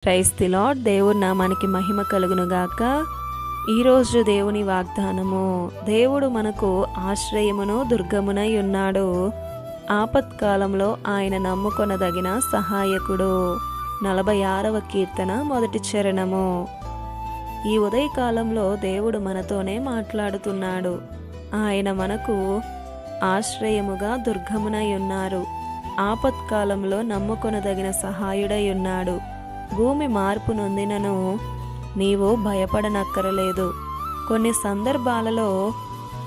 Praise the lord. దేవుని నామానికి మహిమ కలుగును గాక. ఈరోజు దేవుని వాగ్దానము, దేవుడు మనకు ఆశ్రయమును దుర్గమునై ఉన్నాడు, ఆపత్కాలంలో ఆయన నమ్ముకొనదగిన సహాయకుడు. 46వ కీర్తన మొదటి చరణము. ఈ ఉదయకాలంలో దేవుడు మనతోనే మాట్లాడుతున్నాడు. ఆయన మనకు ఆశ్రయముగా దుర్గమునై ఉన్నారు, ఆపత్కాలంలో నమ్ముకొనదగిన సహాయుడై ఉన్నాడు. భూమి మార్పు నొందినను నీవు భయపడనక్కరలేదు. కొన్ని సందర్భాలలో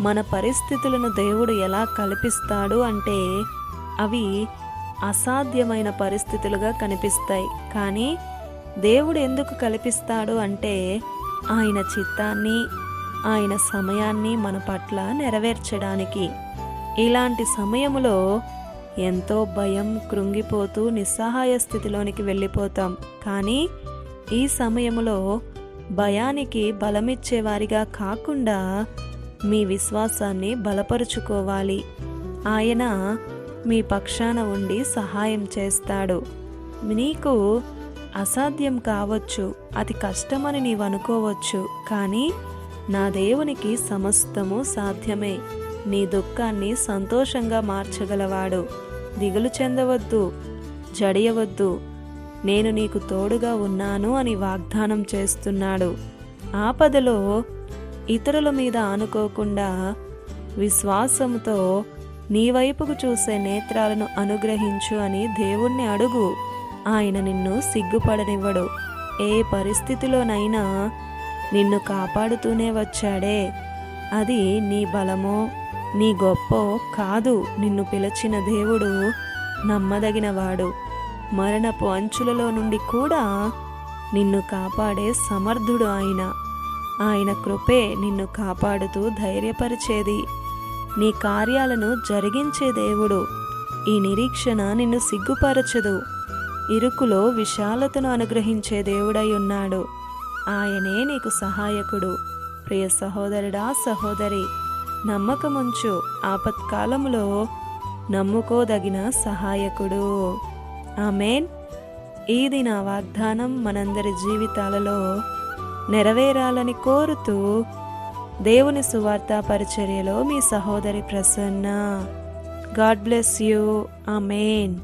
మన పరిస్థితులను దేవుడు ఎలా కల్పిస్తాడు అంటే అవి అసాధ్యమైన పరిస్థితులుగా కనిపిస్తాయి. కానీ దేవుడు ఎందుకు కల్పిస్తాడు అంటే ఆయన చిత్తాన్ని, ఆయన సమయాన్ని మన పట్ల నెరవేర్చడానికి. ఇలాంటి సమయములో ఎంతో భయం, కృంగిపోతూ నిస్సహాయ స్థితిలోనికి వెళ్ళిపోతాం. కానీ ఈ సమయంలో భయానికి బలమిచ్చేవారిగా కాకుండా మీ విశ్వాసాన్ని బలపరుచుకోవాలి. ఆయన మీ పక్షాన ఉండి సహాయం చేస్తాడు. నీకు అసాధ్యం కావచ్చు, అతి కష్టమని నీవు అనుకోవచ్చు, కానీ నా దేవునికి సమస్తము సాధ్యమే. నీ దుఃఖాన్ని సంతోషంగా మార్చగలవాడు. దిగులు చెందవద్దు, జడియవద్దు, నేను నీకు తోడుగా ఉన్నాను అని వాగ్దానం చేస్తున్నాడు. ఆపదలో ఇతరుల మీద ఆనుకోకుండా విశ్వాసంతో నీ వైపుకు చూసే నేత్రాలను అనుగ్రహించు అని దేవుణ్ణి అడుగు. ఆయన నిన్ను సిగ్గుపడనివ్వడు. ఏ పరిస్థితిలోనైనా నిన్ను కాపాడుతూనే వచ్చాడే. అది నీ బలమో నీ గొప్పో కాదు. నిన్ను పిలిచిన దేవుడు నమ్మదగినవాడు. మరణపు అంచులలో నుండి కూడా నిన్ను కాపాడే సమర్థుడు ఆయన. ఆయన కృపే నిన్ను కాపాడుతూ ధైర్యపరిచేది. నీ కార్యాలను జరిగించే దేవుడు. ఈ నిరీక్షణ నిన్ను సిగ్గుపరచదు. ఇరుకులో విశాలతను అనుగ్రహించే దేవుడై ఉన్నాడు. ఆయనే నీకు సహాయకుడు. ప్రియ సహోదరుడా, సహోదరి, నమ్మకముంచు. ఆపత్కాలంలో నమ్ముకోదగిన సహాయకుడు. ఆమేన్. ఇది నా వాగ్దానం మనందరి జీవితాలలో నెరవేరాలని కోరుతూ దేవుని సువార్త పరిచర్యలో మీ సహోదరి Prasanna. God bless you. Amen.